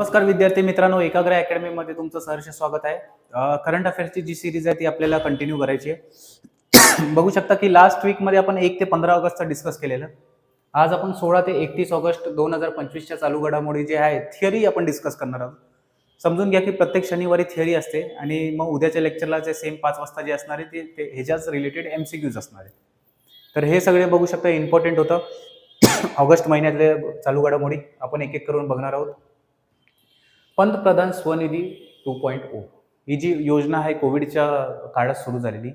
नमस्कार विद्यार्थी मित्रांनो, एकाग्र अकॅडमीमध्ये तुमचं सहर्ष स्वागत आहे. करंट अफेअर्सची जी सिरीज आहे ती आपल्याला कंटिन्यू करायची आहे. बघू शकता की लास्ट वीकमध्ये आपण 1 ते 15 ऑगस्टचा डिस्कस केलेलं. आज आपण 16 ते 31 ऑगस्ट 2025च्या चालू घडामोडी जे आहे थिअरी आपण डिस्कस करणार आहोत. समजून घ्या की प्रत्येक शनिवारी थिअरी असते आणि मग उद्याच्या लेक्चरला जे सेम 5 वाजता जे असणार आहे ते ह्याच्याच रिलेटेड MCQs असणार आहे. तर हे सगळे बघू शकता इम्पॉर्टंट होतं. ऑगस्ट महिन्यातले चालू घडामोडी आपण एक एक करून बघणार आहोत. पंतप्रधान स्वनिधी 2.0 ही जी योजना आहे कोविडच्या काळात सुरू झालेली.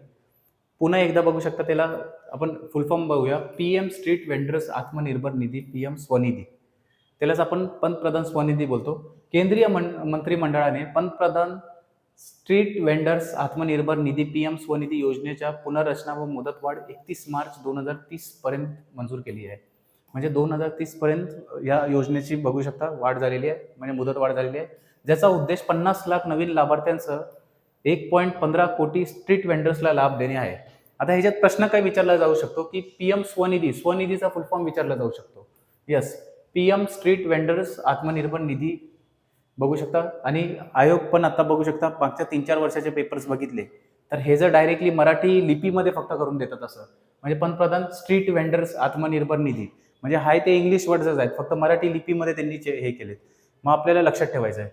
पुन्हा एकदा बघू शकता, त्याला आपण फुल फॉर्म बघूया. PM स्ट्रीट वेंडर्स आत्मनिर्भर निधी, PM स्वनिधी, त्यालाच आपण पंतप्रधान स्वनिधी बोलतो. केंद्रीय मंत्रिमंडळाने पंतप्रधान स्ट्रीट वेंडर्स आत्मनिर्भर निधी PM स्वनिधी योजनेच्या पुनर्रचना व मुदतवाढ 31 मार्च 2030 पर्यंत मंजूर केली आहे. म्हणजे 2030 पर्यंत या योजनेची बघू शकता वाढ झालेली आहे, म्हणजे मुदत वाढ झालेली आहे, ज्याचा उद्देश 50 लाख नवीन लाभार्थ्यांसह 1.15 कोटी स्ट्रीट वेंडर्सला लाभ देणे आहे. आता ह्याच्यात प्रश्न काय विचारला जाऊ शकतो की PM स्वनिधीचा फुल फॉर्म विचारला जाऊ शकतो. यस, PM स्ट्रीट वेंडर्स आत्मनिर्भर निधी बघू शकता. आणि आयोग पण आता बघू शकता मागच्या 3-4 वर्षाचे पेपर्स बघितले तर हे जर डायरेक्टली मराठी लिपीमध्ये फक्त करून देतात. असं म्हणजे पंतप्रधान स्ट्रीट वेंडर्स आत्मनिर्भर निधी म्हणजे हाय ते इंग्लिश वर्ड्सच आहेत, फक्त मराठी लिपीमध्ये त्यांनी हे केलेत. मग आपल्याला लक्षात ठेवायचं आहे.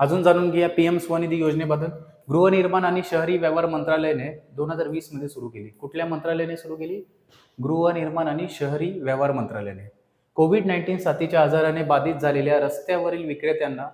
अजून जाणून घ्या PM स्वनिधी योजनेबद्दल. गृहनिर्माण आणि शहरी व्यवहार मंत्रालयाने 2020 मध्ये सुरू केली. कुठल्या मंत्रालयाने सुरू केली? गृहनिर्माण आणि शहरी व्यवहार मंत्रालयाने. कोविड-19 साथीच्या आजाराने बाधित झालेल्या रस्त्यावरील विक्रेत्यांना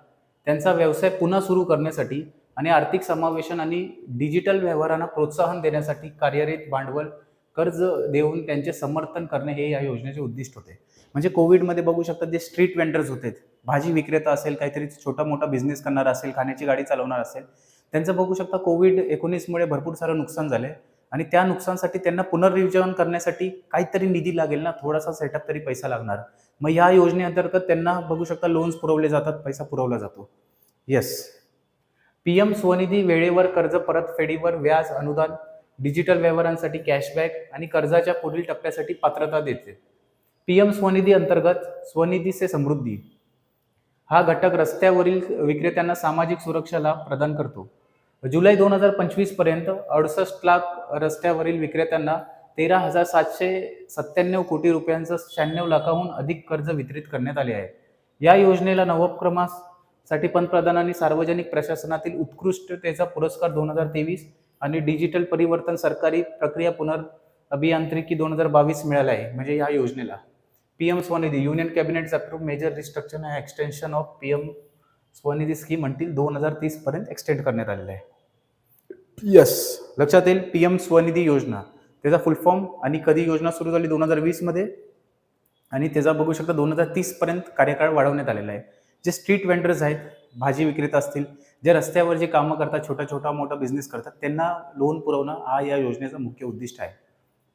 त्यांचा व्यवसाय पुन्हा सुरू करण्यासाठी आणि आर्थिक समावेशन आणि डिजिटल व्यवहारांना प्रोत्साहन देण्यासाठी कार्यरत भांडवल कर्ज देऊन त्यांचे समर्थन करणे हे या योजनेचे उद्दिष्ट होते. म्हणजे कोविडमध्ये बघू शकता जे स्ट्रीट वेंडर्स होते, भाजी विक्रेता असेल, काहीतरी छोटा मोठा बिझनेस करणार असेल, खाण्याची गाडी चालवणार असेल, त्यांचं बघू शकता कोविड-19 मुळे भरपूर सारं नुकसान झालंय आणि त्या नुकसानसाठी त्यांना पुनर्जीवन करण्यासाठी काहीतरी निधी लागेल ना, थोडासा सेटअप तरी पैसा लागणार. मग या योजनेअंतर्गत त्यांना बघू शकता लोन्स पुरवले जातात, पैसा पुरवला जातो. येस, PM स्वनिधी वेळेवर कर्ज परतफेडीवर व्याज अनुदान, डिजिटल व्यवहारांसाठी कॅशबॅक आणि कर्जाच्या पुढील टप्प्यासाठी पात्रता देते. PM स्वनिधी अंतर्गत स्वनिधी से समृद्धी हा घटक रस्त्यावरील विक्रेत्यांना सामाजिक सुरक्षा लाभ प्रदान करतो. जुलै 2025 पर्यंत 68 लाख रस्त्यावरील विक्रेत्यांना 13,797 कोटी रुपयांचं 96 लाखाहून अधिक कर्ज वितरित करण्यात आले आहे. या योजनेला नवोपक्रमासाठी पंतप्रधानांनी सार्वजनिक प्रशासनातील उत्कृष्टतेचा पुरस्कार 2023 आणि डिजिटल परिवर्तन सरकारी प्रक्रिया अभियांत्रिकी 2022 मिळाला आहे. म्हणजे या योजनेला PM Svanidhi union cabinet approve major restructuring and extension of PM Svanidhi scheme until 2030 पर्यंत एक्सटेंड करण्यात आलेला आहे. यस, लक्षात येईल. PM स्वनिधी योजना त्याचा फुल फॉर्म आणि कधी योजना सुरू झाली 2020 मध्ये आणि त्याचा बघू शकता 2030 पर्यंत कार्यकाळ वाढवण्यात आलेला आहे. जे स्ट्रीट वेंडर्स आहेत, भाजी विक्रेता असतील, जे रस्त्यावर जे कामं करतात, छोटा मोठा बिझनेस करतात, त्यांना लोन पुरवणं हा या योजनेचा मुख्य उद्दिष्ट आहे.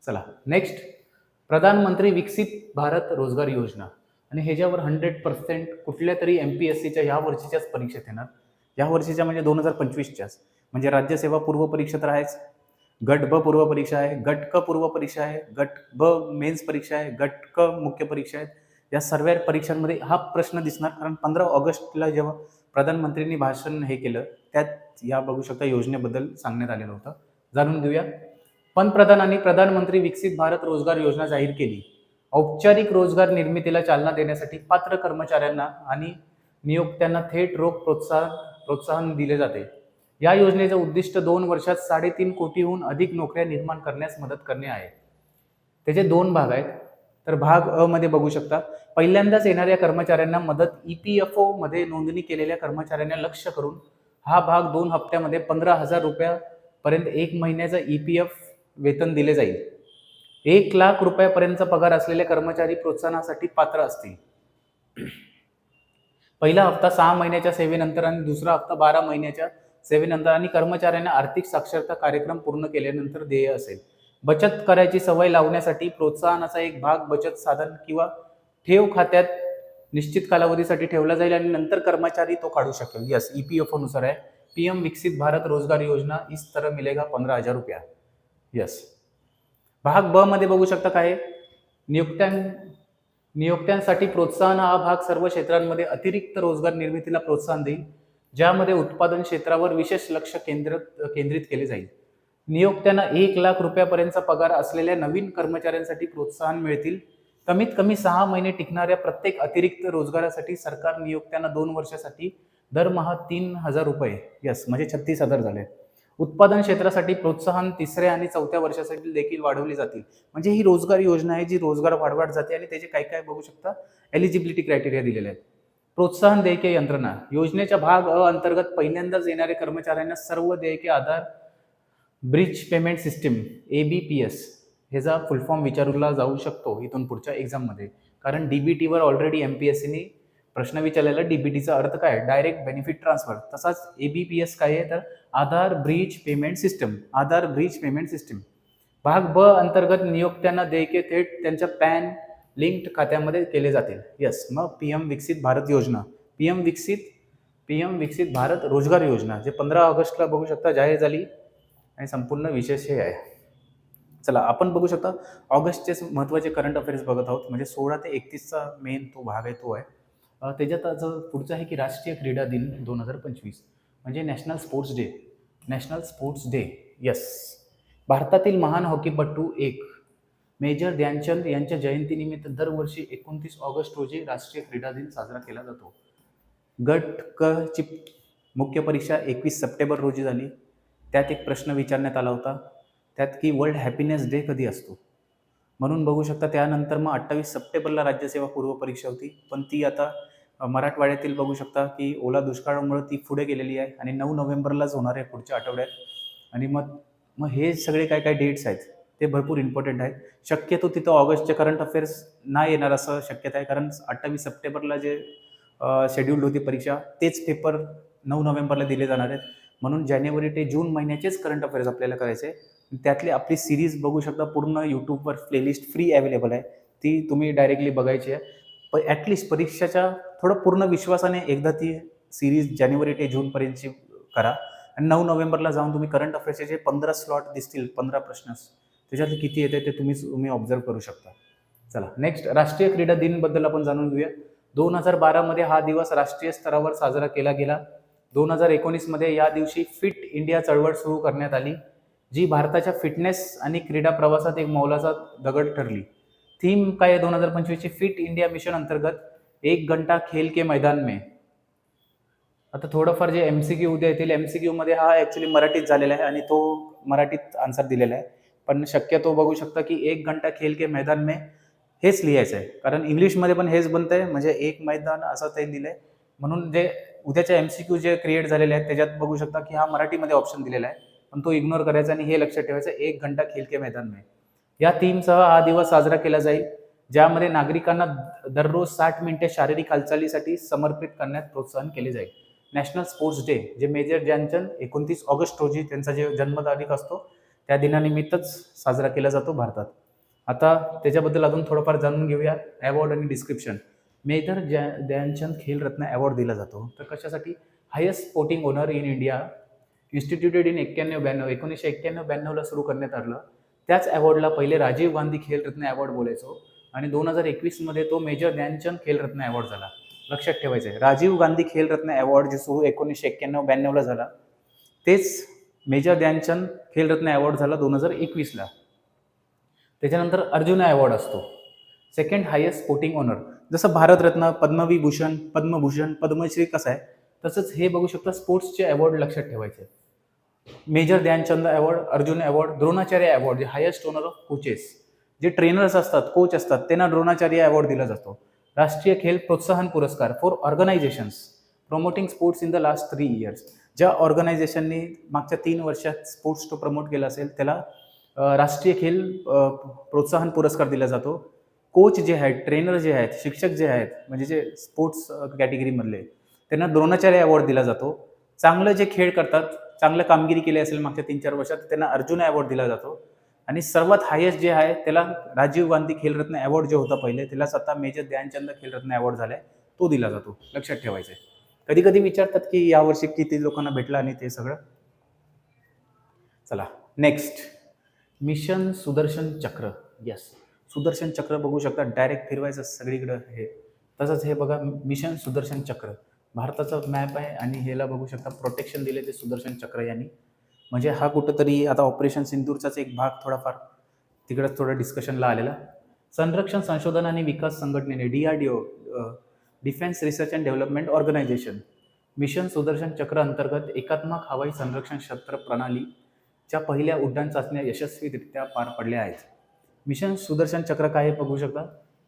चला नेक्स्ट, प्रधानमंत्री विकसित भारत रोजगार योजना. आणि ह्याच्यावर 100% कुठल्या तरी MPSCच्या ह्या वर्षीच्याच परीक्षेत येणार. या वर्षीच्या म्हणजे 2025च्याच. म्हणजे राज्यसेवा पूर्व परीक्षा तर आहेच, गट ब पूर्व परीक्षा आहे, गट क पूर्व परीक्षा आहे, गट ब मेन्स परीक्षा आहे, गट क मुख्य परीक्षा आहेत. या सर्व परीक्षांमध्ये हा प्रश्न दिसणार, कारण 15 ऑगस्टला जेव्हा प्रधानमंत्र्यांनी भाषण हे केलं त्यात या बघू शकता योजनेबद्दल सांगण्यात आलेलं होतं. जाणून घेऊया. पंतप्रधानांनी प्रधानमंत्री विकसित भारत रोजगार योजना जाहीर केली. औपचारिक रोजगार निर्मितीला चालना देण्यासाठी पात्र कर्मचाऱ्यांना आणि नियोक्त्यांना थेट रोख प्रोत्साहन दिले जाते. या योजनेचं उद्दिष्ट 2 वर्षात 3.5 कोटीहून अधिक नोकऱ्या निर्माण करण्यास मदत करणे आहे. त्याचे 2 भाग आहेत. तर भाग अ मध्ये बघू शकता, पहिल्यांदाच येणाऱ्या कर्मचाऱ्यांना मदत. EPFO मध्ये नोंदणी केलेल्या कर्मचाऱ्यांना लक्ष्य करून हा भाग 2 हप्त्यामध्ये 15,000 रुपयापर्यंत 1 महिन्याचा EPF वेतन दिले जाईल. 1 लाख रुपयापर्यंतचा पगार असलेले कर्मचारी प्रोत्साहनासाठी पात्र असतील. पहिला हप्ता 6 महिन्याच्या सेवेनंतर आणि दुसरा हप्ता 12 महिन्याच्या सेवेनंतर आणि कर्मचाऱ्यांना आर्थिक साक्षरता कार्यक्रम पूर्ण केल्यानंतर देय असेल. बचत करायची सवय लावण्यासाठी प्रोत्साहनाचा एक भाग बचत साधन किंवा ठेव खात्यात निश्चित कालावधीसाठी ठेवला जाईल आणि नंतर कर्मचारी तो काढू शकेल. यस, EPFO नुसार आहे. PM विकसित भारत रोजगार योजना इस तरह मिलेगा 15,000 रुपया. यस. भाग ब मध्ये बघू शकता काय, नियोक्त्यांसाठी प्रोत्साहन हा भाग सर्व क्षेत्रांमध्ये अतिरिक्त रोजगार निर्मितीला प्रोत्साहन देईल, ज्यामध्ये उत्पादन क्षेत्रावर विशेष लक्ष केंद्रित केले जाईल. नियोक्त्यांना 1,00,000 रुपयापर्यंतचा पगार असलेल्या नवीन कर्मचाऱ्यांसाठी प्रोत्साहन मिळतील. कमीत कमी 6 महिने टिकणाऱ्या प्रत्येक अतिरिक्त रोजगारासाठी सरकार नियोक्त्यांना 2 वर्षासाठी दरमहा 3,000 रुपये म्हणजे 36,000 झाले. उत्पादन क्षेत्रासाठी प्रोत्साहन 3ऱ्या आणि 4थ्या वर्षासाठी देखील वाढवली जातील. म्हणजे ही रोजगार योजना आहे जी रोजगार वाढवत जाते आणि त्याचे काय काय बघू शकता एलिजिबिलिटी क्रायटेरिया दिलेले आहेत. प्रोत्साहन देयके यंत्रणा योजनेच्या भाग अ अंतर्गत पहिल्यांदाच येणाऱ्या कर्मचाऱ्यांना सर्व देयके आधार ब्रिज पेमेंट सिस्टीम ABPS ह्याचा फुल फॉर्म विचारला जाऊ शकतो इथून पुढच्या एक्झाममध्ये, कारण DBTवर ऑलरेडी MPSCने प्रश्न विचारलेला. DBTचा अर्थ काय, डायरेक्ट बेनिफिट ट्रान्सफर. तसाच ABPS काय आहे तर आधार ब्रिज पेमेंट सिस्टम. आधार ब्रिज पेमेंट सिस्टम. भाग ब अंतर्गत नियोक्त्यांना देयके थेट त्यांच्या पॅन लिंक्ड खात्यामध्ये केले जातील. यस, मग PM विकसित भारत योजना, PM विकसित भारत रोजगार योजना जे 15 ऑगस्टला बघू शकता जाहीर झाली आणि संपूर्ण विशेष हे आहे. चला आपण बघू शकता ऑगस्टचे महत्त्वाचे करंट अफेअर्स बघत आहोत. म्हणजे 16 ते 31चा मेन तो भाग आहे तो आहे. त्याच्यात आज पुढचं आहे की राष्ट्रीय क्रीडा दिन 2025 म्हणजे नॅशनल स्पोर्ट्स डे. यस, भारतातील महान हॉकीपटू मेजर ध्यानचंद यांच्या जयंतीनिमित्त दरवर्षी 29 ऑगस्ट रोजी राष्ट्रीय क्रीडा दिन साजरा केला जातो. गट क ची मुख्य परीक्षा 21 सप्टेंबर रोजी झाली. त्यात एक प्रश्न विचारण्यात आला होता त्यात की वर्ल्ड हॅपीनेस डे कधी असतो, म्हणून बघू शकता. त्यानंतर मग 28 सप्टेंबरला राज्यसेवा पूर्व परीक्षा होती, पण ती आता मराठवाड्यातील बघू शकता की ओला दुष्काळामुळे ती पुढे गेलेली आहे आणि 9 नोव्हेंबरलाच होणार आहे पुढच्या आठवड्यात. आणि मग हे सगळे काय काय डेट्स आहेत ते भरपूर इम्पॉर्टंट आहेत. शक्यतो तिथं ऑगस्टचे करंट अफेअर्स नाही येणार असं शक्यता आहे, कारण 28 सप्टेंबरला जे शेड्यूल्ड होती परीक्षा तेच पेपर 9 नोव्हेंबरला दिले जाणार आहेत. म्हणून जानेवारी ते जून महिन्याचेच करंट अफेअर्स आपल्याला करायचे. त्यातली आपली सिरीज बघू शकता, पूर्ण यूट्यूबवर प्लेलिस्ट फ्री अवेलेबल आहे, ती तुम्ही डायरेक्टली बघायची आहे. पण ॲटलिस्ट परीक्षाच्या थोडं पूर्ण विश्वासाने एकदा ती सिरीज जानेवारी ते जूनपर्यंतची करा आणि 9 नोव्हेंबरला जाऊन तुम्ही करंट अफेअर्सचे जे 15 स्लॉट दिसतील, 15 प्रश्न, त्याच्यातले किती येते ते तुम्ही ऑब्झर्व करू शकता. चला नेक्स्ट राष्ट्रीय क्रीडा दिनबद्दल आपण जाणून घेऊया. 2012 मध्ये हा दिवस राष्ट्रीय स्तरावर साजरा केला गेला. 2019 मध्ये या दिवशी फिट इंडिया चळवळ सुरू करण्यात आली, जी भारताच्या फिटनेस आणि क्रीडा प्रवासात एक मौलाचा दगड ठरली. थीम काय आहे 2025 ची, फिट इंडिया मिशन अंतर्गत 1 घंटा खेल के मैदान में. आता थोडंफार जे MCQ उद्या येतील, MCQ मध्ये हा ऍक्च्युली मराठीत झालेला आहे आणि तो मराठीत आन्सर दिलेला आहे, पण शक्यतो बघू शकता की 1 घंटा खेल के मैदान में हेच लिहायचं आहे, कारण इंग्लिशमध्ये पण हेच बनतंय, म्हणजे एक मैदान असं ते दिलंय. म्हणून जे उद्याच्या MCQ जे क्रिएट झालेले आहेत त्याच्यात बघू शकता की हा मराठीमध्ये ऑप्शन दिलेला आहे, पण तो इग्नोर करायचा आणि हे लक्षात ठेवायचं 1 घंटा खेल के मैदान में. या थीमसह हा दिवस साजरा केला जाईल, ज्यामध्ये नागरिकांना दररोज 60 मिनिटे शारीरिक हालचालीसाठी समर्पित करण्यात प्रोत्साहन केले जाईल. नॅशनल स्पोर्ट्स डे जे मेजर ध्यानचंद 29 ऑगस्ट रोजी त्यांचा जे जन्मतारीख असतो त्या दिनानिमित्तच साजरा केला जातो भारतात. आता त्याच्याबद्दल अजून थोडंफार जाणून घेऊया. अवॉर्ड आणि डिस्क्रिप्शन. मेजर ध्यानचंद खेल रत्न अवॉर्ड दिला जातो तर कशासाठी, highest sporting honour in India, instituted in 1991-92ला सुरू करण्यात आलं. त्याच अवॉर्डला पहिले राजीव गांधी खेल रत्न अवॉर्ड बोलायचो आणि 2021 मध्ये तो मेजर ध्यानचंद खेल रत्न अवॉर्ड झाला. लक्षात ठेवायचं आहे, राजीव गांधी खेल रत्न अवॉर्ड जे सुरू 1991-92ला झाला, तेच मेजर ध्यानचंद खेल रत्न अवॉर्ड झाला 2021ला. त्याच्यानंतर अर्जुन अवॉर्ड असतो, सेकंड हायेस्ट स्पोर्टिंग ओनर. जसं भारतरत्न, पद्मविभूषण, पद्मभूषण, पद्मश्री कसं आहे तसंच हे बघू शकता स्पोर्ट्सचे अवॉर्ड लक्षात ठेवायचे. Major Dhyan Chand award, Arjun award, Dronacharya award जे हायेस्ट ओनर ऑफ कोचेस, जे ट्रेनर्स असतात, कोच असतात, त्यांना द्रोणाचार्य अवॉर्ड दिला जातो. राष्ट्रीय खेल प्रोत्साहन पुरस्कार for organisations promoting sports in the last 3 years. ज्या ऑर्गनायझेशननी मागच्या 3 वर्षात स्पोर्ट्स तो प्रमोट केला असेल त्याला राष्ट्रीय खेल प्रोत्साहन पुरस्कार दिला जातो. कोच जे आहेत, ट्रेनर जे आहेत, शिक्षक जे आहेत, म्हणजे जे स्पोर्ट्स कॅटेगरीमधले, त्यांना द्रोणाचार्य अवॉर्ड दिला जातो. चांगलं जे खेळ करतात, चांगलं कामगिरी केली असेल मागच्या 3-4 वर्षात, त्यांना अर्जुन अवॉर्ड दिला जातो. आणि सर्वात हायेस्ट जे आहे त्याला राजीव गांधी खेलरत्न अवॉर्ड जो होता पहिले, त्यालाच आता मेजर ध्यानचंद खेलरत्न अवॉर्ड झालाय, तो दिला जातो. लक्षात ठेवायचं आहे. कधी कधी विचारतात की यावर्षी किती लोकांना भेटला आणि ते सगळं. चला नेक्स्ट, मिशन सुदर्शन चक्र. यस, सुदर्शन चक्र बघू शकता, डायरेक्ट फिरवायचं सगळीकडं हे. तसंच हे बघा मिशन सुदर्शन चक्र, भारताचा मॅप आहे आणि ह्याला बघू शकता प्रोटेक्शन दिले ते सुदर्शन चक्र यांनी. म्हणजे हा कुठंतरी आता ऑपरेशन सिंदूरचाच एक भाग थोडाफार तिकडंच थोडं डिस्कशनला आलेला. संरक्षण संशोधन आणि विकास संघटनेने DRDO, defence research and development organisation, mission Sudarshan Chakra अंतर्गत एकात्मक हवाई संरक्षण क्षेत्र प्रणालीच्या पहिल्या उड्डाण चाचण्या यशस्वीरित्या पार पडल्या आहेत. मिशन सुदर्शन चक्र काय बघू शकता,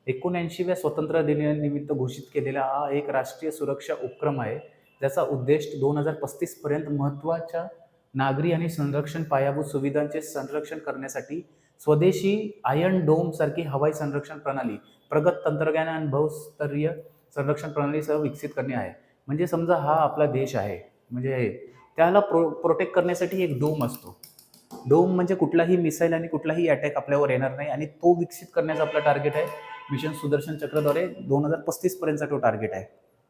79व्या स्वातंत्र्य दिनानिमित्त घोषित केलेला हा एक राष्ट्रीय सुरक्षा उपक्रम आहे, ज्याचा उद्देश 2035 पर्यंत महत्त्वाच्या नागरी आणि संरक्षण पायाभूत सुविधांचे संरक्षण करण्यासाठी स्वदेशी आयर्न डोम सारखी हवाई संरक्षण प्रणाली, प्रगत तंत्रज्ञान आणि बहुस्तरीय संरक्षण प्रणालीसह विकसित करणे आहे. म्हणजे समजा हा आपला देश आहे, म्हणजे त्याला प्रोटेक्ट करण्यासाठी एक डोम असतो. डोम म्हणजे कुठलाही मिसाईल आणि कुठलाही अटॅक आपल्यावर येणार नाही, आणि तो विकसित करण्याचा आपला टार्गेट आहे. मिशन सुदर्शन चक्रद्वारे 2035 पर्यंतचा तो टार्गेट आहे.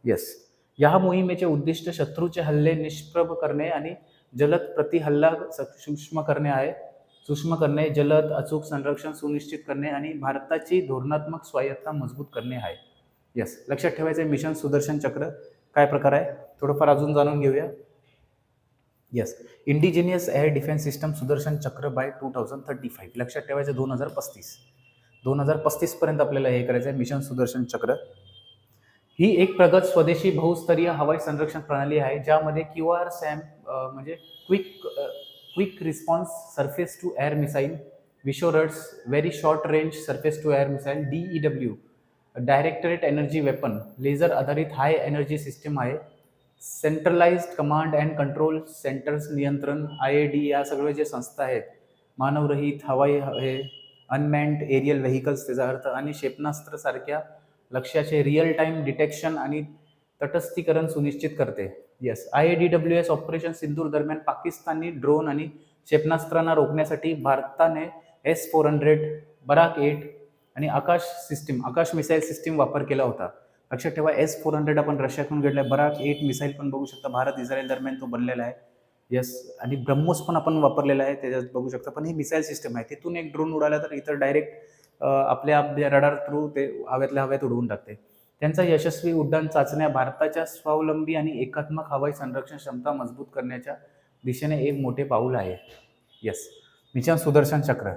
येस, या मोहिमेचे उद्दिष्ट शत्रूचे हल्ले निष्प्रभ करणे आणि जलद प्रतिहल्ला सूक्ष्म करणे, जलद अचूक संरक्षण सुनिश्चित करणे आणि भारताची धोरणात्मक स्वायत्तता मजबूत करणे आहे. येस, लक्षात ठेवायचं आहे मिशन सुदर्शन चक्र काय प्रकार आहे, थोडंफार अजून जाणून घेऊया. Yes, indigenous air defence system Sudarshan चक्र बाय 2035. लक्षात ठेवायचं 2035 पर्यंत आपल्याला हे करायचं आहे. मिशन सुदर्शन चक्र ही एक प्रगत स्वदेशी बहुस्तरीय हवाई संरक्षण प्रणाली आहे, ज्यामध्ये QRSAM म्हणजे quick response surface to air missile, VSHORADS very short range surface to air missile, DEW directed energy weapon, laser आधारित हाय एनर्जी सिस्टीम आहे, centralised command and control centres नियंत्रण, IAD या सगळे जे संस्था आहेत, मानवरहित हवाई हे अनमॅन्ड एरियल व्हेकल्स त्याचा अर्थ, आणि क्षेपणास्त्र सारख्या लक्ष्याचे रिअल टाइम डिटेक्शन आणि तटस्थीकरण सुनिश्चित करते. येस, IADWS ऑपरेशन सिंदूर दरम्यान पाकिस्तानी ड्रोन आणि क्षेपणास्त्रांना रोखण्यासाठी भारताने S-400, बराक 8 आणि आकाश मिसाईल सिस्टीम वापर केला होता. लक्षात ठेवा, S-400 आपण रशियाकडून घेतलाय, बराक 8 मिसाईल पण बघू शकता भारत इस्रायल दरम्यान तो बनलेला आहे. येस, आणि ब्रह्मोस पण आपण वापरलेला आहे त्याच्यात बघू शकता. पण ही मिसाईल सिस्टम आहे, तिथून एक ड्रोन उडाला तर इतर डायरेक्ट आपल्या रडार थ्रू ते हव्यातल्या हव्यात उडवून टाकते. त्यांचा यशस्वी उड्डाण चाचण्या भारताच्या स्वावलंबी आणि एकात्मक हवाई संरक्षण क्षमता मजबूत करण्याच्या दिशेने एक मोठे पाऊल आहे. येस, मिशन सुदर्शन चक्र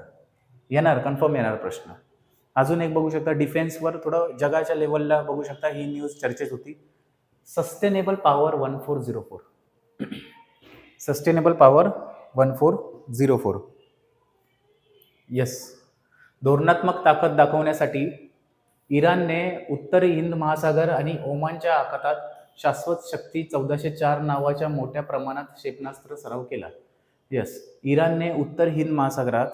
येणार, कन्फर्म येणार प्रश्न. अजून एक बघू शकता, डिफेन्सवर थोडं जगाच्या लेवलला बघू शकता ही न्यूज चर्चेत होती. Sustainable power 1404. Sustainable power 1404. Yes, धोरणात्मक ताकद दाखवण्यासाठी इराणने उत्तर हिंद महासागर आणि ओमानच्या आखातात शाश्वत शक्ती 1404 नावाच्या मोठ्या प्रमाणात क्षेपणास्त्र सराव केला. येस, इराणने उत्तर हिंद महासागरात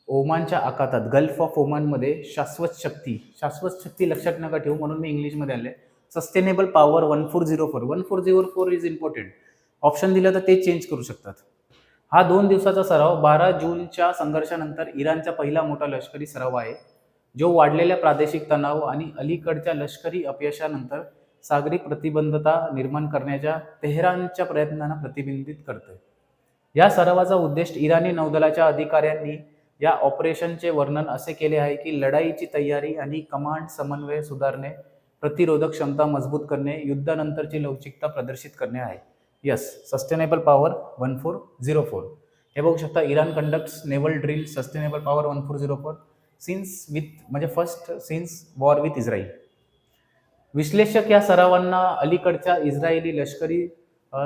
ओमानच्या आखातात गल्फ ऑफ ओमानमध्ये शाश्वत शक्ती लक्षात नका ठेवू, म्हणून मी इंग्लिशमध्ये आले. Sustainable power 1404 is important. Option दिलं तर ते चेंज करू शकतात. हा 2 दिवसाचा सराव 12 जूनच्या संघर्षानंतर इराणचा पहिला मोठा लष्करी सराव आहे, जो वाढलेल्या प्रादेशिक तणाव आणि अलीकडच्या लष्करी अपयशानंतर सागरी प्रतिबंधता निर्माण करण्याच्या तेहरानच्या प्रयत्नांना प्रतिबंधित करते. या सरावाचा उद्देश इराणी नौदलाच्या अधिकाऱ्यांनी या ऑपरेशनचे वर्णन असे केले आहे की लढाईची तयारी आणि कमांड समन्वय सुधारणे, प्रतिरोधक क्षमता मजबूत करणे, युद्धानंतरची लवचिकता प्रदर्शित करणे आहे. Yes, sustainable power 1404. हे बघू शकता, Iran conducts naval drill sustainable power 1404 since war with Israel. विश्लेषक या सरावांना अलीकडच्या इस्रायली लष्करी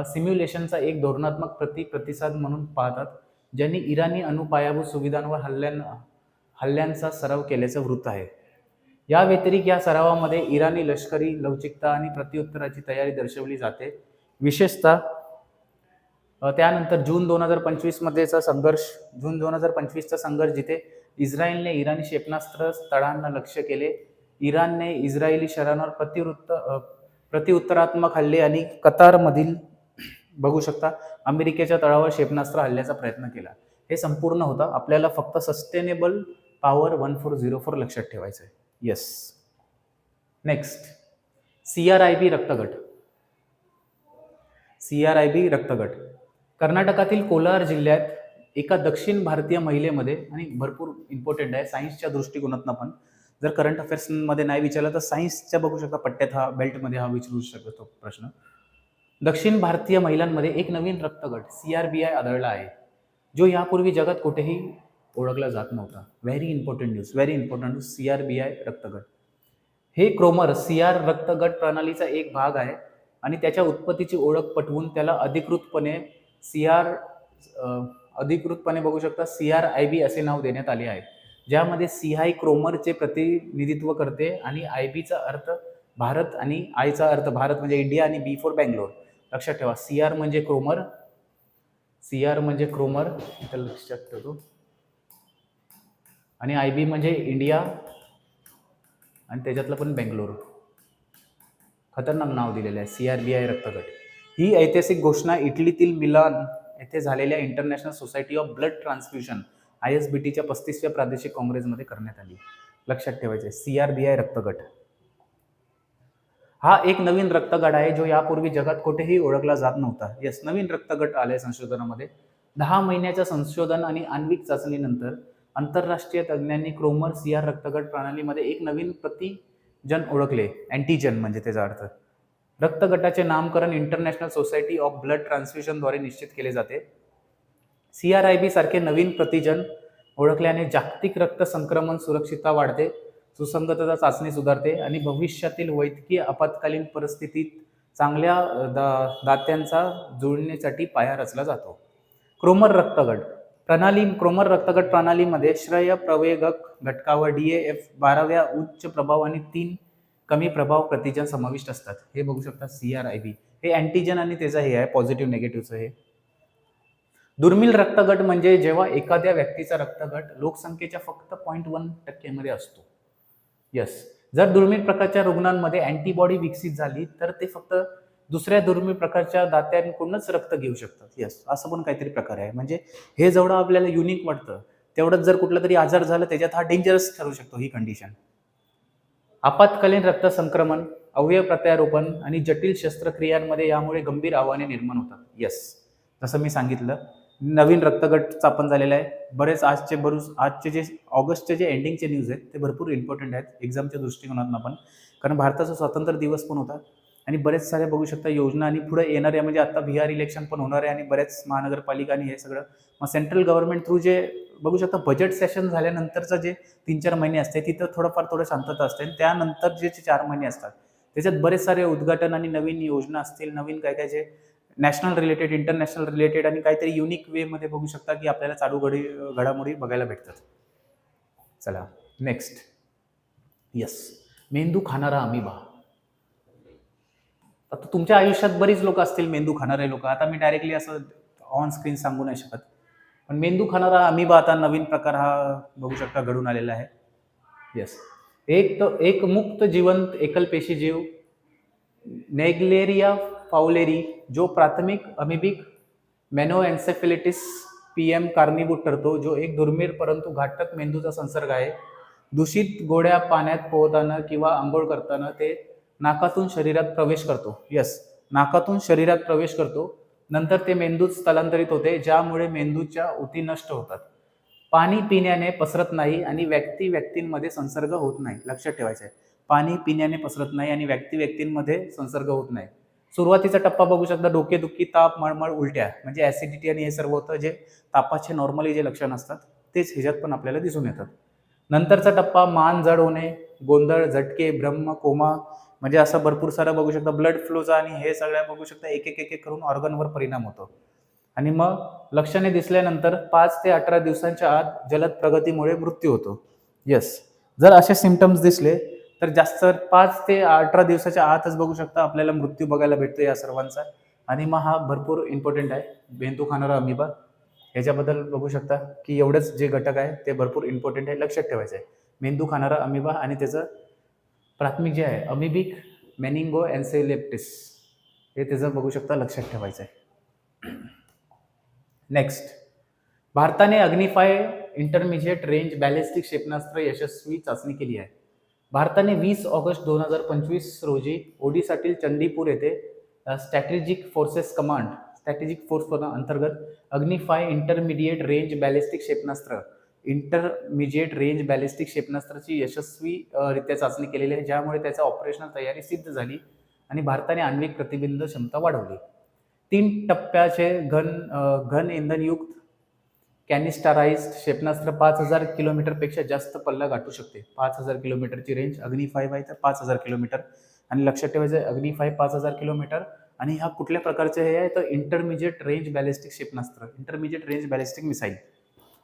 सिम्युलेशनचा एक धोरणात्मक प्रतिसाद म्हणून पाहतात, ज्यांनी इराणी अणुपायाभूत सुविधांवर हल्ल्यांचा सराव केल्याचं वृत्त आहे. या व्यतिरिक्त या सरावामध्ये इराणी लष्करी लवचिकता आणि प्रत्युत्तराची तयारी दर्शवली जाते. विशेषतः त्यानंतर जून 2025चा संघर्ष, जिथे इस्रायलने इराणी क्षेपणास्त्र तळांना लक्ष्य केले, इराणने इस्रायली शहरांवर प्रत्युत्तरात्मक हल्ले आणि कतारमधील बघू शकता अमेरिकेच्या तळावर क्षेपणास्त्र हल्ल्याचा प्रयत्न केला. हे संपूर्ण होतं. आपल्याला फक्त सस्टेनेबल पॉवर 1404 लक्षात ठेवायचं आहे. येस, नेक्स्ट CRIB रक्तगट. कर्नाटकातील कोलार जिल्ह्यात एका दक्षिण भारतीय महिलेमध्ये, आणि भरपूर इम्पॉर्टंट आहे सायन्सच्या दृष्टिकोनातून, पण जर करंट अफेअर्समध्ये नाही विचारलं तर सायन्सच्या बघू शकता पट्ट्यात हा बेल्टमध्ये हा विचारू शकतो प्रश्न. दक्षिण भारतीय महिलांमध्ये एक नवीन रक्तगट CRBI आढळला आहे, जो यापूर्वी जगात कुठेही ओळखला जात नव्हता. Very important news, very important news. CRBI रक्तगट हे क्रोमर CR रक्तगट प्रणालीचा एक भाग आहे आणि त्याच्या उत्पत्तीची ओळख पटवून त्याला अधिकृतपणे बघू शकता CRIB असे नाव देण्यात आले आहे, ज्यामध्ये CI क्रोमरचे प्रतिनिधित्व करते आणि IBचा अर्थ भारत आणि आयचा अर्थ भारत म्हणजे इंडिया आणि B फॉर बँगलोर. लक्षात ठेवा, CR म्हणजे क्रोमर, इथं लक्षात ठेवतो, आणि IB म्हणजे इंडिया आणि त्याच्यातलं पण बेंगलोर. खतरनाक नाव दिलेलं आहे CRBI रक्तगट. ही ऐतिहासिक घोषणा इटलीतील मिलान येथे झालेल्या International Society of Blood Transfusion ISBTच्या 35व्या प्रादेशिक काँग्रेसमध्ये करण्यात आली. लक्षात ठेवायचे CRBI रक्तगट हा एक नवीन रक्तगट आहे, जो यापूर्वी जगात कुठेही ओळखला जात नव्हता. यस, नवीन रक्तगट आले संशोधनामध्ये. 10 महिन्याच्या संशोधन आणि आण्विक चाचणीनंतर आंतरराष्ट्रीय तज्ज्ञांनी क्रोमर CR रक्तगट प्रणालीमध्ये एक नवीन प्रतिजन ओळखले. अँटीजन म्हणजे त्याचा अर्थ. रक्तगटाचे नामकरण इंटरनॅशनल सोसायटी ऑफ ब्लड ट्रान्सफ्युजनद्वारे निश्चित केले जाते. CRIB सारखे नवीन प्रतिजन ओळखल्याने जागतिक रक्त संक्रमण सुरक्षितता वाढते, सुसंगतता चाचणी सुधारते आणि भविष्यातील वैद्यकीय आपत्कालीन परिस्थितीत चांगल्या दात्यांचा जुळण्यासाठी पाया रचला जातो. क्रोमर रक्तगट प्रणालीमध्ये श्रेय प्रवेगक घटकावर DAF 12व्या उच्च प्रभाव आणि 3 कमी प्रभाव प्रतिजन समाविष्ट असतात. हे बघू शकता CRIB. हे अँटीजन आणि त्याचा हे आहे पॉझिटिव्ह निगेटिव्हचं. हे दुर्मिळ रक्तगट म्हणजे जेव्हा एखाद्या व्यक्तीचा रक्तगट लोकसंख्येच्या फक्त 0.1% असतो. यस, जर दुर्मिळ प्रकारच्या रुग्णांमध्ये अँटीबॉडी विकसित झाली तर ते फक्त दुसऱ्या दुर्मिळ प्रकारच्या दात्यांकडूनच रक्त घेऊ शकतात. यस, असं पण काहीतरी प्रकार आहे. म्हणजे हे जेवढं आपल्याला युनिक वाटतं तेवढंच जर कुठला तरी आजार झाला त्याच्यात हा डेंजरस ठरू शकतो ही कंडिशन. आपत्कालीन रक्त संक्रमण, अवयव प्रत्यारोपण आणि जटिल शस्त्रक्रियांमध्ये यामुळे गंभीर आव्हाने निर्माण होतात. यस, जसं मी सांगितलं, नवीन रक्तगट स्थापन झालेला आहे. बरेच आजचे जे ऑगस्टचे जे एंडिंगचे न्यूज आहेत ते भरपूर इम्पॉर्टंट आहेत एक्झामच्या दृष्टिकोनातून पण, कारण भारताचा स्वातंत्र्य दिवस पण होता आणि बरेच सारे बघू शकता योजना आणि पुढे येणार आहे. म्हणजे आता बिहार इलेक्शन पण होणार आहे आणि बऱ्याच महानगरपालिका आणि हे सगळं. मग सेंट्रल गव्हर्नमेंट थ्रू जे बघू शकता बजेट सेशन झाल्यानंतरचं जे 3-4 महिने असते तिथं थोडं शांतता असते, आणि त्यानंतर जे 4 महिने असतात त्याच्यात बरेच सारे उद्घाटन आणि नवीन योजना असतील, नवीन काय काय जे नॅशनल रिलेटेड, इंटरनॅशनल रिलेटेड आणि काहीतरी युनिक वे मध्ये बघू शकता की आपल्याला चालू घडामोडी बघायला भेटतात. चला नेक्स्ट. यस, मेंदू खाणारा अमिबा. आता तुमच्या आयुष्यात बरीच लोक असतील मेंदू खाणारे लोक. आता मी डायरेक्टली असं ऑन स्क्रीन सांगू नाही शकत, पण मेंदू खाणारा अमिबा आता नवीन प्रकार हा बघू शकता घडून आलेला आहे. यस, एक मुक्त जिवंत एकलपेशी जीव नेग्लेरिया फाउलेरी, जो प्राथमिक अमिबिक मेनोएन्सेफेलिटिस PM कारणीभूत ठरतो, जो एक दुर्मिळ परंतु घातक मेंदूचा संसर्ग आहे. दूषित गोड्या पाण्यात पोहताना किंवा आंघोळ करताना ते नाकातून शरीरात प्रवेश करतो. यस, नाकातून शरीरात प्रवेश करतो, नंतर ते मेंदूत स्थलांतरित होते, ज्यामुळे मेंदूच्या ऊती नष्ट होतात. पाणी पिण्याने पसरत नाही आणि व्यक्तींमध्ये संसर्ग होत नाही. लक्षात ठेवायचं आहे, पाणी पिण्याने पसरत नाही आणि व्यक्तींमध्ये संसर्ग होत नाही. सुरुवातीचा टप्पा बघू शकता डोकेदुखी, ताप, मळमळ, उलट्या, म्हणजे ऍसिडिटी आणि हे सर्व होतं, जे तापाचे नॉर्मली जे लक्षण असतात तेच ह्याच्यात पण आपल्याला दिसून येतात. नंतरचा टप्पा मान जड होणे, गोंधळ, झटके, भ्रम, कोमा, म्हणजे असं भरपूर सारं बघू शकता ब्लड फ्लोचा, आणि हे सगळ्या बघू शकता एक एक करून ऑर्गनवर परिणाम होतो. आणि मग लक्षणे दिसल्यानंतर 5 ते 18 दिवसांच्या आत जलद प्रगतीमुळे मृत्यू होतो. यस, जर असे सिम्पटम्स दिसले तर जास्त 5 ते 18 दिवसाच्या आतच बघू शकता आपल्याला मृत्यू बघायला भेटतो या सर्वांचा. आणि मग हा भरपूर इम्पॉर्टंट आहे मेंदू खाणारा अमिबा. ह्याच्याबद्दल बघू शकता की एवढंच जे घटक आहे ते भरपूर इम्पॉर्टंट आहे, लक्षात ठेवायचं आहे. मेंदू खाणारा अमिबा आणि त्याचं प्राथमिक जे आहे अमिबिक मेनिंगोएन्सेफेलिटिस, हे त्याचं बघू शकता, लक्षात ठेवायचं आहे. नेक्स्ट, भारताने अग्निफाय इंटरमिजिएट रेंज बॅलिस्टिक क्षेपणास्त्र यशस्वी चाचणी केली आहे. भारताने 20 ऑगस्ट 2025 रोजी ओडिशातील चंदीपूर येथे strategic forces command strategic force अंतर्गत अग्नि-5 इंटरमिडिएट रेंज बॅलिस्टिक क्षेपणास्त्र क्षेपणास्त्राची यशस्वी रित्या चाचणी केलेली आहे, ज्यामुळे त्याचा ऑपरेशनल तयारी सिद्ध झाली आणि भारताने आण्विक प्रतिबंध क्षमता वाढवली. 3 टप्प्याचे घन इंधनयुक्त कॅनिस्टराइज्ड क्षेपणास्त्र 5000 किलोमीटरपेक्षा जास्त पल्ला गाठू शकते. 5000 किलोमीटरची रेंज अग्नि-5 आहे तर 5000 किलोमीटर. आणि लक्षात ठेवायचं अग्नि-5 5000 किलोमीटर. आणि ह्या कुठल्या प्रकारचे हे आहे तर इंटरमिजिएट रेंज बॅलिस्टिक क्षेपणास्त्र, इंटरमिजिएट रेंज बॅलिस्टिक मिसाईल.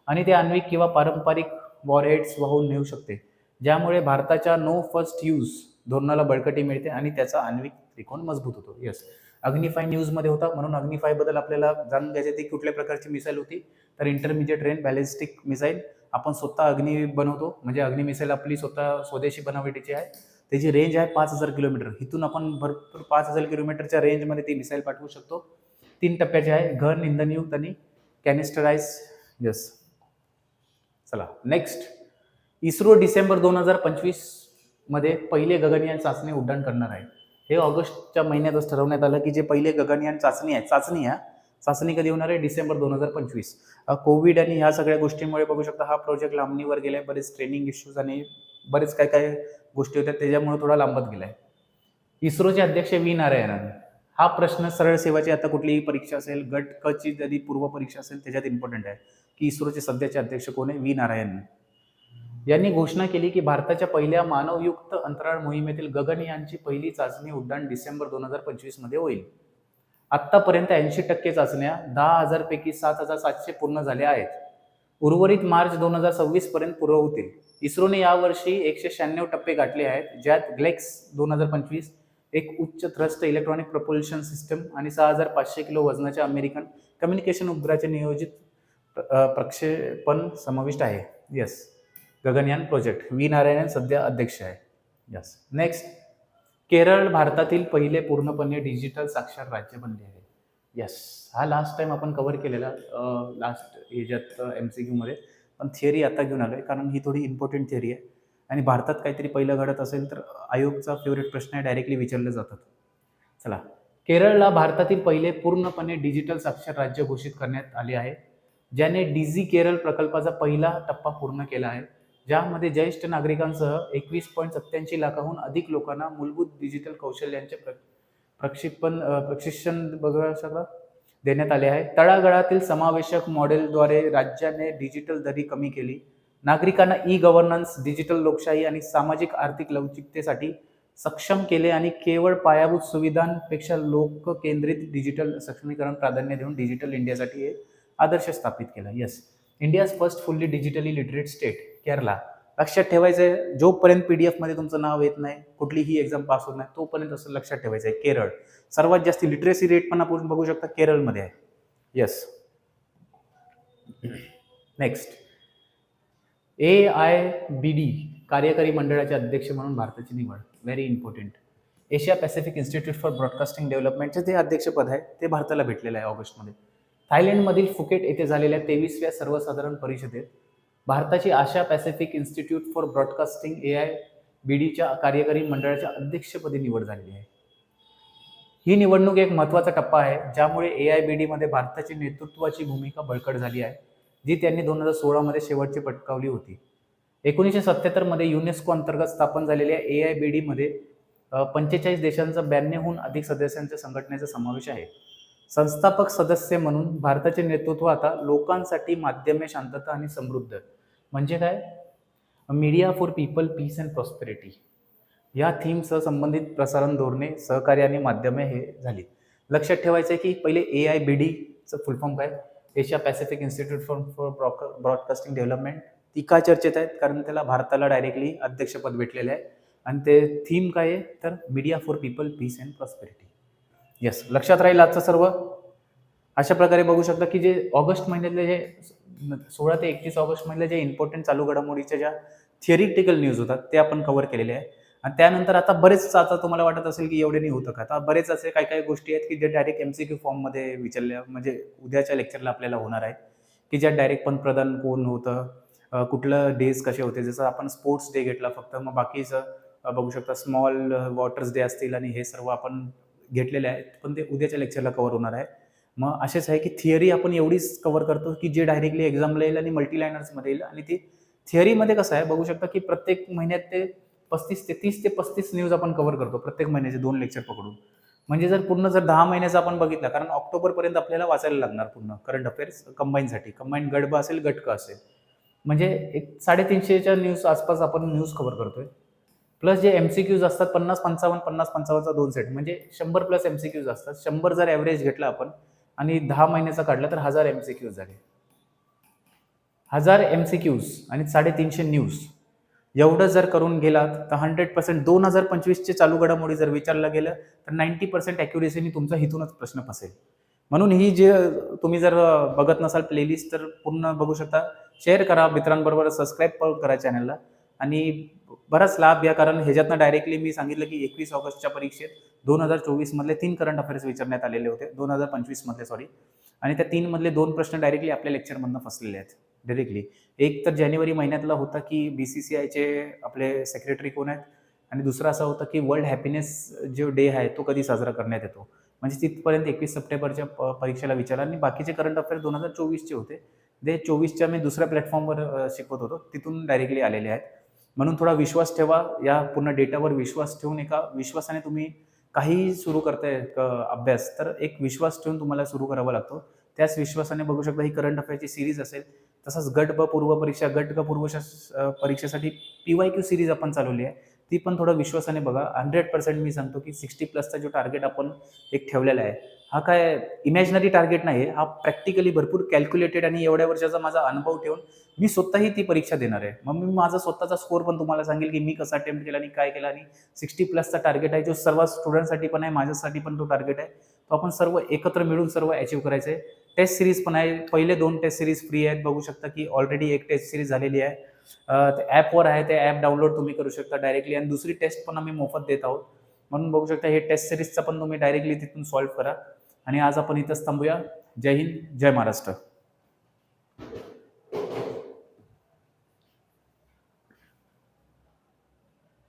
आणि ते आण्विक किंवा पारंपरिक वॉरहेड्स वाहून नेऊ शकते, ज्यामुळे भारताच्या नो फर्स्ट यूज धोरणाला बळकटी मिळते आणि त्याचा आण्विक त्रिकोण मजबूत होतो. येस, अग्नि-5 न्यूजमध्ये होता, म्हणून अग्नि-5 बद्दल आपल्याला जाणून घ्यायचे ती कुठल्या प्रकारची मिसाईल होती तर इंटरमिजिएट रेंज बॅलिस्टिक मिसाईल. आपण स्वतः अग्नि बनवतो, म्हणजे अग्नि मिसाईल आपली स्वतः स्वदेशी बनावटीची आहे. त्याची रेंज आहे 5000 किलोमीटर. इथून आपण भरपूर 5000 किलोमीटरच्या रेंजमध्ये ती मिसाईल पाठवू शकतो. 3 टप्प्याचे आहे, घन इंधनयुक्त आणि कॅनिस्टराइज. येस, चला नेक्स्ट. इस्रो डिसेंबर 2025 मध्ये पहिले गगनयान चाचणी उड्डाण करणार आहे. हे ऑगस्टच्या महिन्यातच ठरवण्यात आलं की जे पहिले गगनयान चाचणी कधी होणार आहे, डिसेंबर 2025. कोविड आणि ह्या सगळ्या गोष्टींमुळे बघू शकता हा प्रोजेक्ट लांबणीवर गेलाय. बरेच ट्रेनिंग इश्यूज आणि बरेच काय गोष्टी होत्या, त्याच्यामुळे थोडा लांबत गेलाय. इस्रोचे अध्यक्ष व्ही नारायणन. हा प्रश्न सरळ सेवाची आता कुठलीही परीक्षा असेल, गट क ची जरी पूर्व परीक्षा असेल त्याच्यात इम्पॉर्टंट आहे की इस्रोचे सध्याचे अध्यक्ष कोण आहे. व्ही नारायणन यांनी घोषणा केली की भारताच्या पहिल्या मानवयुक्त अंतराळ मोहिमेतील गगनयानची पहिली चाचणी उड्डाण डिसेंबर 2025 मध्ये होईल. आतापर्यंत 80% चाचण्या 10,000 पैकी 7,700 पूर्ण झाल्या आहेत. उर्वरित मार्च 2026 पर्यंत पूर्ण होतील. इस्रोने यावर्षी 196 टप्पे गाठले आहेत, ज्यात ग्लेक्स 2025 एक उच्च थ्रस्ट इलेक्ट्रॉनिक प्रपोल्शन सिस्टम आणि 6500 किलो वजनाच्या अमेरिकन कम्युनिकेशन उपग्रहाचे नियोजित प्रक्षेपण समाविष्ट आहे. Yes, Gaganyaan project. V Narayanan सध्या अध्यक्ष आहे. Yes, next. केरळ भारतातील पहिले पूर्णपणे डिजिटल साक्षर राज्य बनले आहे. यस, हा लास्ट टाइम आपण कव्हर केलेला लास्ट ह्याच्यात MCQ मध्ये, पण थिअरी आता घेऊन आलोय कारण ही थोडी इम्पॉर्टंट थिअरी आहे आणि भारतात काहीतरी पहिलं घडत असेल तर आयोगचा फेवरेट प्रश्न आहे, डायरेक्टली विचारले जातात. चला, केरळला भारतातील पहिले पूर्णपणे डिजिटल साक्षर राज्य घोषित करण्यात आले आहे, ज्याने डीजी केरळ प्रकल्पाचा पहिला टप्पा पूर्ण केला आहे, ज्यामध्ये ज्येष्ठ नागरिकांसह 21.87 लाखाहून अधिक लोकांना मूलभूत डिजिटल कौशल्यांचे प्रशिक्षण देण्यात आले आहे. तळागाळातील समावेशक मॉडेलद्वारे राज्याने डिजिटल दरी कमी केली, नागरिकांना ई-गव्हर्नन्स, डिजिटल लोकशाही आणि सामाजिक आर्थिक लवचिकतेसाठी सक्षम केले आणि केवळ पायाभूत सुविधांपेक्षा लोक केंद्रित डिजिटल सक्षमीकरण प्राधान्य देऊन डिजिटल इंडियासाठी एक आदर्श स्थापित केला. Yes, India's first fully digitally literate state Kerala. लक्षात ठेवायचंय, जोपर्यंत PDF मध्ये तुमचं नाव येत नाही, कुठलीही एक्झाम पास होत नाही, तोपर्यंत असं लक्षात ठेवायचंय. केरळ सर्वात जास्त लिटरेसी रेट पण आपण बघू शकता केरळमध्ये आहे. Yes, next. AIBD कार्यकारी मंडळाचे अध्यक्ष म्हणून भारताची निवड. Very important. Asia Pacific Institute for Broadcasting डेव्हलपमेंटचे जे अध्यक्षपद आहे ते भारताला भेटलेलं आहे ऑगस्टमध्ये. थायलंडमधील फुकेट येथे झालेल्या 23व्या सर्वसाधारण परिषदेत भारताची आशिया पॅसिफिक इन्स्टिट्यूट फॉर ब्रॉडकास्टिंग AIBDच्या कार्यकारी मंडळाच्या अध्यक्षपदी निवड झालेली आहे. ही निवडणूक एक महत्त्वाचा टप्पा आहे, ज्यामुळे AIBD मध्ये भारताची नेतृत्वाची भूमिका बळकट झाली आहे, जी त्यांनी 2016 मध्ये शेवटची पटकावली होती. 1977 मध्ये युनेस्को अंतर्गत स्थापन झालेल्या AIBD मध्ये 45 देशांचा 92हून अधिक सदस्यांच्या संघटनेचा समावेश आहे. संस्थापक सदस्य म्हणून भारताचे नेतृत्व आता लोकांसाठी माध्यमे, शांतता आणि समृद्ध म्हणजे काय, media for people, peace and prosperity या थीमसह संबंधित प्रसारण धोरणे, सहकार्य आणि माध्यमे हे झाली. लक्षात ठेवायचं आहे की पहिले AIBDचं फुल फॉर्म काय, Asia Pacific Institute for broadcasting development. ती का चर्चेत आहेत, कारण त्याला भारताला डायरेक्टली अध्यक्षपद भेटलेलं आहे आणि ते थीम काय आहे तर media for people, peace and prosperity. Yes, लक्षात राहील आजचं सर्व. अशा प्रकारे बघू शकता की जे ऑगस्ट महिन्यातले जे 16 ते 31 ऑगस्ट मधले जे इम्पॉर्टंट चालू घडामोडीच्या ज्या थिअरिटिकल न्यूज होतात ते आपण कव्हर केलेले आहे. आणि त्यानंतर आता बरेच, आता तुम्हाला वाटत असेल की एवढे नाही होतं का, आता बरेच असे काही गोष्टी आहेत की जे डायरेक्ट MCQ फॉर्ममध्ये विचारल्या, म्हणजे उद्याच्या लेक्चरला आपल्याला होणार आहे की ज्यात डायरेक्ट पंतप्रधान कोण होतं, कुठलं डेज कसे होते. जसं आपण स्पोर्ट्स डे घेतला फक्त, मग बाकीचं बघू शकता स्मॉल वॉटर्स डे असतील आणि हे सर्व आपण घेतलेले आहेत, पण ते उद्याच्या लेक्चरला कव्हर होणार आहे. मग असेच आहे की थिअरी आपण एवढीच कव्हर करतो की जे डायरेक्टली एक्झामला येईल आणि मल्टी लायनर्समध्ये येईल. आणि ती थिअरीमध्ये कसं आहे बघू शकता की प्रत्येक महिन्यात ते 30 ते 35 न्यूज आपण कव्हर करतो प्रत्येक महिन्याचे 2 लेक्चर पकडून. म्हणजे जर 10 महिन्याचा आपण बघितला, कारण ऑक्टोबरपर्यंत आपल्याला वाचायला लागणार पूर्ण करंट अफेअर्स कंबाईनसाठी. कंबाईन गडब असेल, गटक असेल. म्हणजे एक 350च्या न्यूज आसपास आपण न्यूज कव्हर करतोय. प्लस जे एमसीक्यूज असतात 50-55, 50-55चा 2 सेट, म्हणजे 100 प्लस एमसीक्यूज असतात. 100 जर ॲव्हरेज घेतला आपण आणि 10 महिन्याचा काढला तर 1000 एमसीक्यूज झाले. 1000 एमसीक्यूज आणि 350 न्यूज एवढं जर करून गेलात तर 100% 2025चे चालू घडामोडी जर विचारलं गेलं तर 90% ॲक्युरेसीने तुमचा हिथूनच प्रश्न फसेल. म्हणून ही जे तुम्ही जर बघत नसाल प्लेलिस्ट तर पूर्ण बघू शकता. शेअर करा मित्रांबरोबर, सबस्क्राईब पण करा चॅनलला. आणि बराच लाभ घ्या, कारण ह्याच्यातनं डायरेक्टली मी सांगितलं की 21 ऑगस्टच्या परीक्षेत 2024 मधले 3 करंट अफेअर्स विचारण्यात आलेले होते, 2025 मधले सॉरी. आणि त्या 3 मधले 2 प्रश्न डायरेक्टली आपल्या लेक्चरमधनं फसलेले आहेत डायरेक्टली. एक तर जानेवारी महिन्यातला होता की BCCIचे आपले सेक्रेटरी कोण आहेत, आणि दुसरा असा होता की वर्ल्ड हॅपीनेस जो डे आहे तो कधी साजरा करण्यात येतो. म्हणजे तिथपर्यंत 21 सप्टेंबरच्या परीक्षेला विचारला. आणि बाकीचे करंट अफेअर 2024चे होते. ते 24च्या मी दुसऱ्या प्लॅटफॉर्मवर शिकवत होतो, तिथून डायरेक्टली आलेले आहेत. म्हणून थोडा विश्वास ठेवा, या पूर्ण डेटावर विश्वास ठेवून एका विश्वासाने तुम्ही काहीही सुरू करताय अभ्यास, तर एक विश्वास ठेवून तुम्हाला सुरू करावा लागतो. त्याच विश्वासाने बघू शकता ही करंट अफेअरची सिरीज असेल. तसंच गट ब पूर्व परीक्षा, गट ग पूर्व परीक्षेसाठी PYQ सिरीज आपण चालवली आहे, ती पण थोडं विश्वासाने बघा. 100% मी सांगतो की 60 प्लसचा जो टार्गेट आपण एक ठेवलेला आहे, हा काय इमॅजिनरी टार्गेट नाही आहे, हा प्रॅक्टिकली भरपूर कॅल्क्युलेटेड आणि एवढ्या वर्षाचा माझा अनुभव ठेवून मी स्वतःही ती परीक्षा देणार आहे. मग मी माझा स्वतःचा स्कोर पण तुम्हाला सांगेल की मी कसा अटेम्प्ट केला आणि काय केला. आणि 60 प्लसचा टार्गेट आहे, जो सर्व स्टुडंटसाठी पण आहे, माझ्यासाठी पण तो टार्गेट आहे. तो आपण सर्व एकत्र मिळून सर्व अचीव्ह करायचं आहे. टेस्ट सिरीज पण आहे, पहिले 2 टेस्ट सिरीज फ्री आहेत. बघू शकता की ऑलरेडी एक टेस्ट सिरीज झालेली आहे. ॲपवर आहे, ते ॲप डाउनलोड तुम्ही करू शकता डायरेक्टली. आणि दुसरी टेस्ट पण आम्ही मोफत देत आहोत. म्हणून बघू शकता हे टेस्ट सिरीजचा पण तुम्ही डायरेक्टली तिथून सॉल्व्ह करा. आणि आज आपण इथंच थांबूया. जय हिंद, जय महाराष्ट्र.